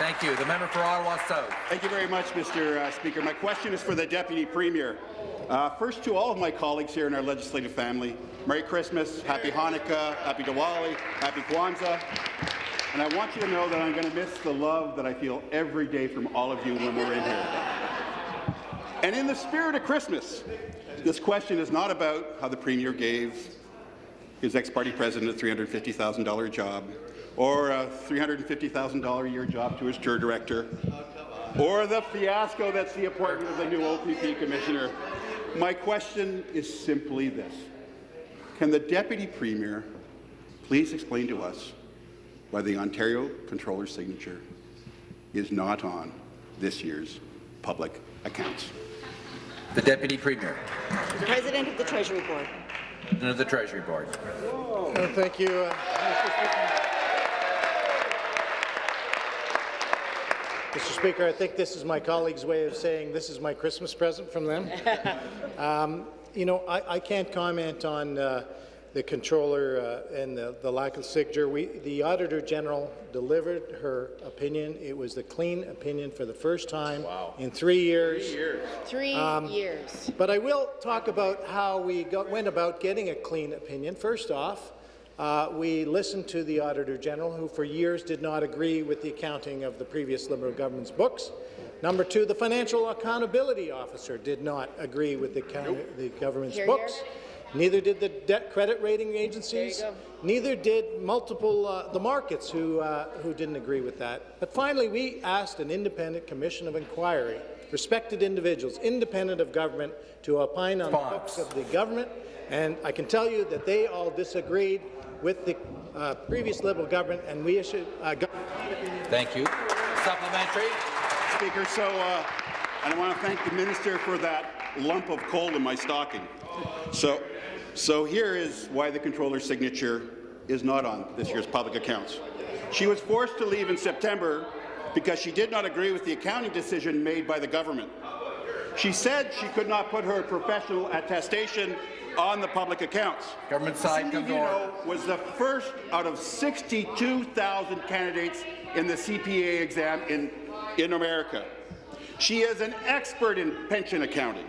Thank you. The member for Ottawa South. Thank you very much, Mr. Speaker. My question is for the Deputy Premier. First, to all of my colleagues here in our legislative family, Merry Christmas, Happy Hanukkah, Happy Diwali, Happy Kwanzaa. And I want you to know that I'm going to miss the love that I feel every day from all of you when we're in here. And in the spirit of Christmas, this question is not about how the Premier gave his ex-party president a $350,000 job, or a $350,000 a year job to his tour director, or the fiasco that's the appointment of the new OPP commissioner. My question is simply this. Can the Deputy Premier please explain to us why the Ontario Controller's signature is not on this year's public accounts? The Deputy Premier. President of the Treasury Board. President of the Treasury Board. Thank you, Mr. Speaker. Mr. Speaker, I think this is my colleague's way of saying this is my Christmas present from them. You know, I can't comment on the Controller and the lack of signature. The Auditor General delivered her opinion. It was the clean opinion for the first time in 3 years. 3 years. But I will talk about how we went about getting a clean opinion. First off, we listened to the Auditor General, who for years did not agree with the accounting of the previous Liberal government's books. Number two, the Financial Accountability Officer did not agree with the government's books. Neither did the debt credit rating agencies. Neither did the markets who didn't agree with that. But finally, we asked an independent commission of inquiry, respected individuals, independent of government, to opine on the books of the government. And I can tell you that they all disagreed with the previous Liberal government, and we issued Thank you. Supplementary. Speaker, and I want to thank the minister for that lump of coal in my stocking. So here is why the Controller's signature is not on this year's public accounts. She was forced to leave in September because she did not agree with the accounting decision made by the government. She said she could not put her professional attestation on the public accounts. Government side comes order. Was the first out of 62,000 candidates in the CPA exam in America. She is an expert in pension accounting.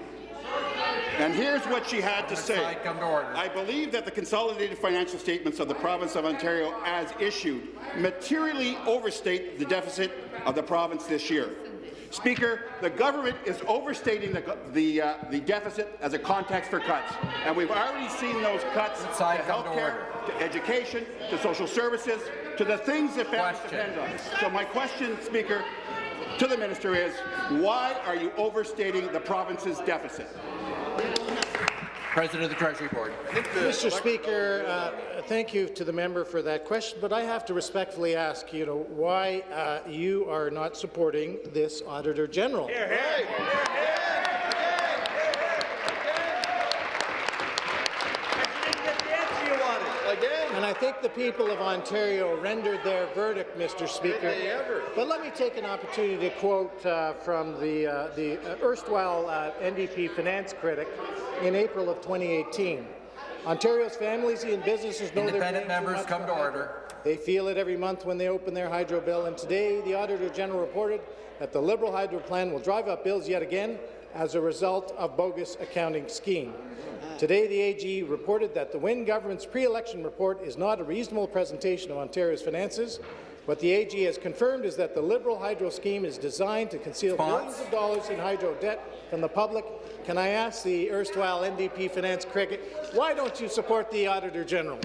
And here's what she had to say. I believe that the consolidated financial statements of the province of Ontario as issued materially overstate the deficit of the province this year. Speaker, the government is overstating the deficit as a context for cuts, and we've already seen those cuts to healthcare, to education, to social services, to the things that families depend on. So my question, Speaker, to the minister is, why are you overstating the province's deficit? President of the Treasury Board. Mr. Speaker, thank you to the member for that question, but I have to respectfully ask, why you are not supporting this Auditor General. Hear, hear. And I think the people of Ontario rendered their verdict, Mr. Speaker. But let me take an opportunity to quote from the erstwhile NDP finance critic in April of 2018. Ontario's families and businesses know independent members come to order. They feel it every month when they open their hydro bill, and today the Auditor General reported that the Liberal hydro plan will drive up bills yet again as a result of bogus accounting scheme. Today, the AG reported that the Wynne government's pre-election report is not a reasonable presentation of Ontario's finances. What the AG has confirmed is that the Liberal hydro scheme is designed to conceal millions of dollars in hydro debt from the public. Can I ask the erstwhile NDP finance critic, why don't you support the Auditor General?